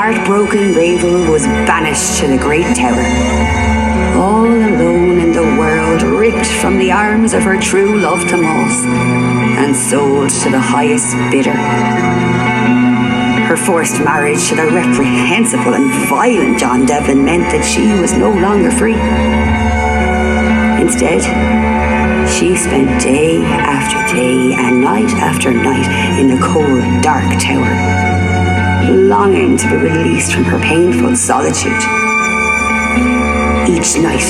heartbroken Babel was banished to the great tower. All alone in the world, ripped from the arms of her true love Thomas, and sold to the highest bidder. Her forced marriage to the reprehensible and violent John Devlin meant that she was no longer free. Instead, she spent day after day and night after night in the cold, dark tower, longing to be released from her painful solitude. Each night,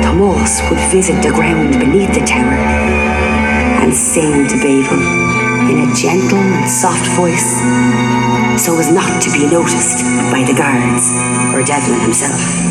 Thomas would visit the ground beneath the tower and sing to Babel in a gentle and soft voice, so as not to be noticed by the guards or Devlin himself.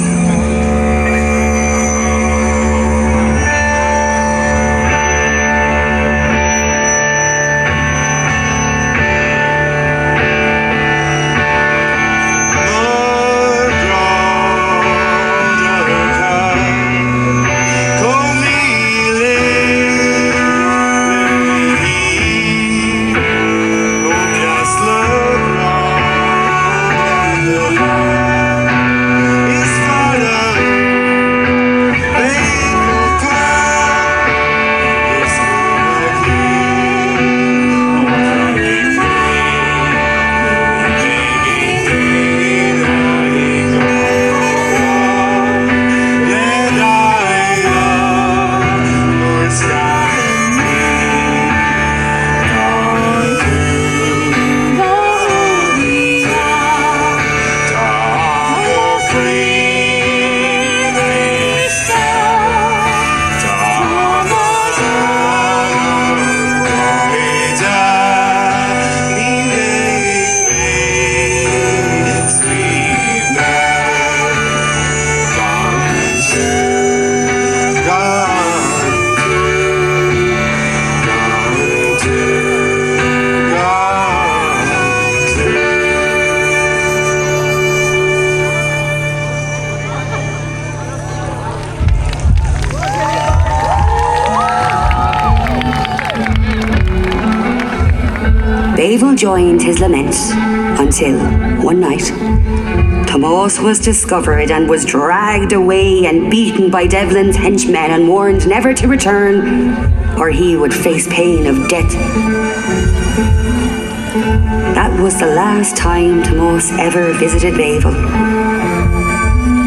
Babel joined his lament until, one night, Thomas was discovered and was dragged away and beaten by Devlin's henchmen and warned never to return, or he would face pain of death. That was the last time Thomas ever visited Babel.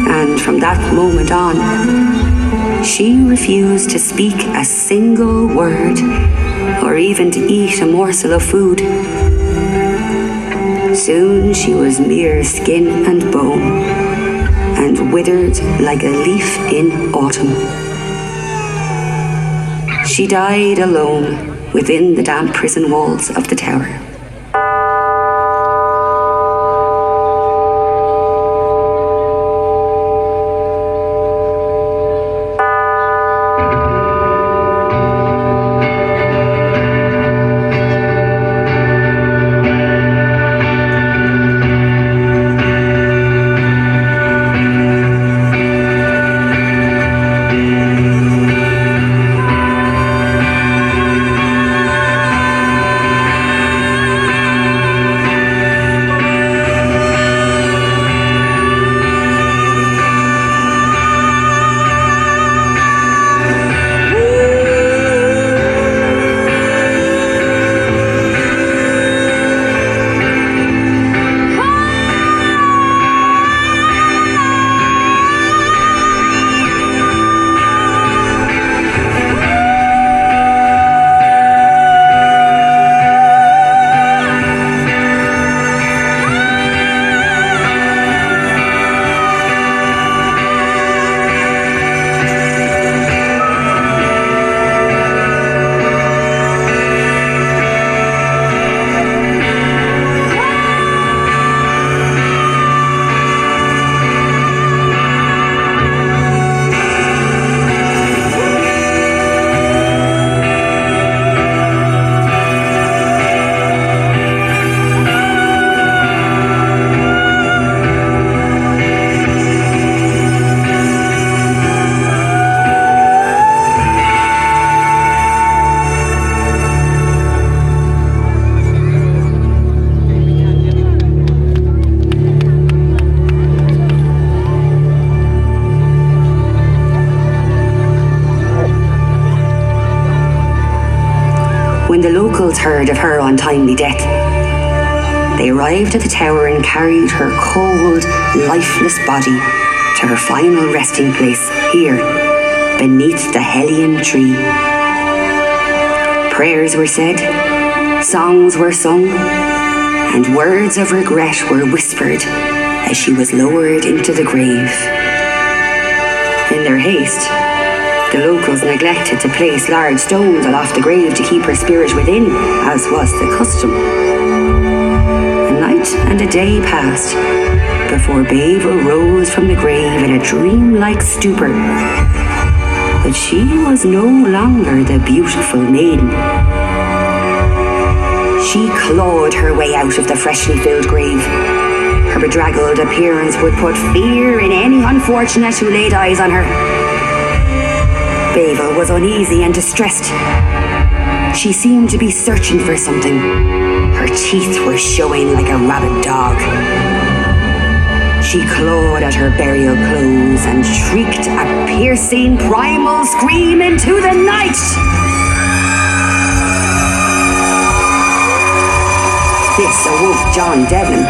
And from that moment on, she refused to speak a single word or even to eat a morsel of food. Soon she was mere skin and bone, and withered like a leaf in autumn. She died alone within the damp prison walls of the tower. when the locals heard of her untimely death. They arrived at the tower and carried her cold, lifeless body to her final resting place here, beneath the Hellion tree. Prayers were said, songs were sung, and words of regret were whispered as she was lowered into the grave. In their haste, the locals neglected to place large stones aloft the grave to keep her spirit within, as was the custom. A night and a day passed before Babel rose from the grave in a dreamlike stupor. But she was no longer the beautiful maiden. She clawed her way out of the freshly filled grave. Her bedraggled appearance would put fear in any unfortunate who laid eyes on her. Babel was uneasy and distressed. She seemed to be searching for something. Her teeth were showing like a rabid dog. She clawed at her burial clothes and shrieked a piercing, primal scream into the night. This awoke John Devlin,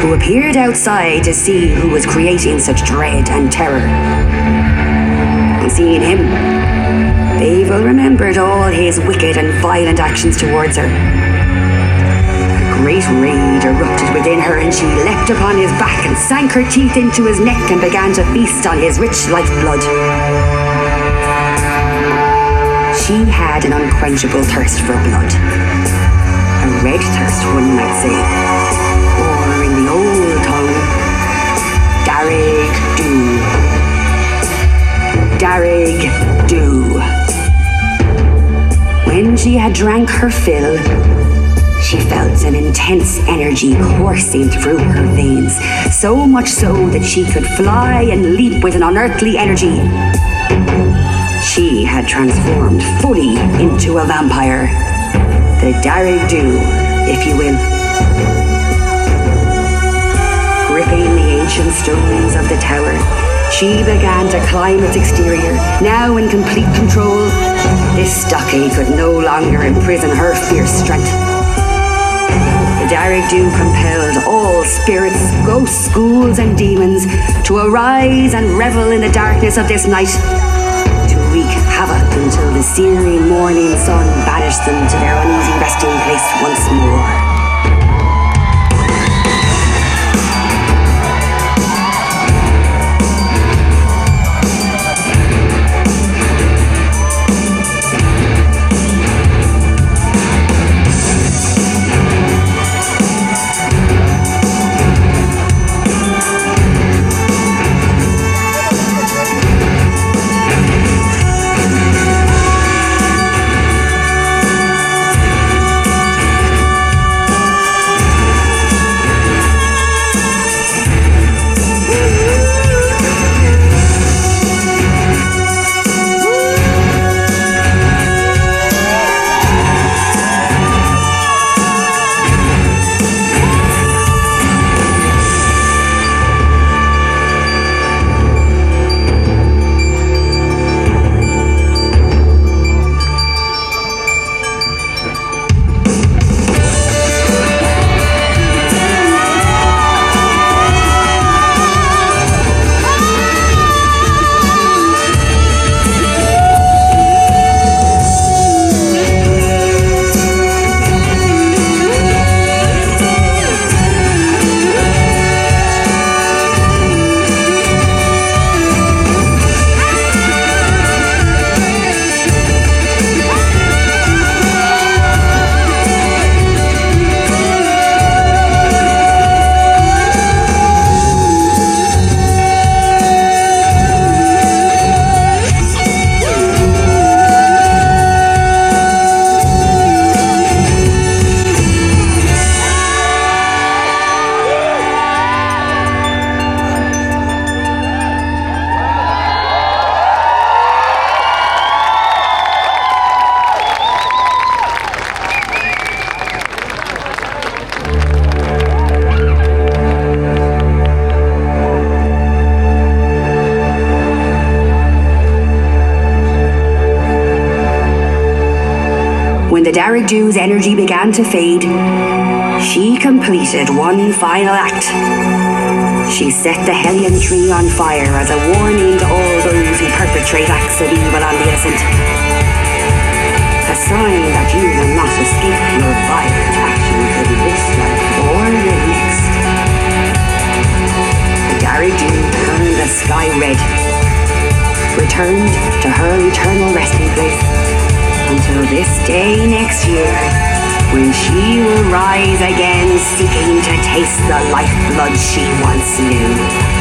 who appeared outside to see who was creating such dread and terror. On seeing him, Babel remembered all his wicked and violent actions towards her. A great rage erupted within her, and she leapt upon his back and sank her teeth into his neck and began to feast on his rich lifeblood. She had an unquenchable thirst for blood. A red thirst, one might say. Or in the old tongue, Darrig Doo. Darrig Doo. When she had drank her fill, she felt an intense energy coursing through her veins, so much so that she could fly and leap with an unearthly energy. She had transformed fully into a vampire. The Darrig Doo, if you will. Gripping the ancient stones of the tower, she began to climb its exterior. Now in complete control, this stockade could no longer imprison her fierce strength. The Darrig Doo compelled all spirits, ghosts, ghouls, and demons to arise and revel in the darkness of this night, to wreak havoc until the searing morning sun banished them to their uneasy resting place once more. the Darragdew's energy began to fade, she completed one final act. She set the Hellion tree on fire as a warning to all those who perpetrate acts of evil on the innocent. A sign that you will not escape your violent actions in this life or the next. The Darragdew turned the sky red, returned to her eternal resting place until this day next year, when she will rise again, seeking to taste the lifeblood she once knew.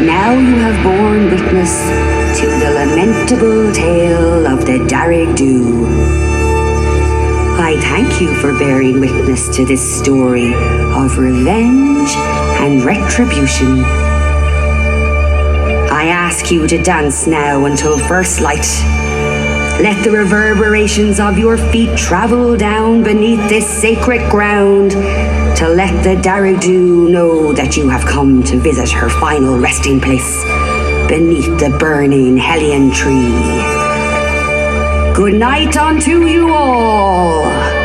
Now you have borne witness to the lamentable tale of the Darragdew. I thank you for bearing witness to this story of revenge and retribution. I ask you to dance now until first light. Let the reverberations of your feet travel down beneath this sacred ground to let the Darragdew know that you have come to visit her final resting place beneath the burning Hellion tree. Good night unto you all.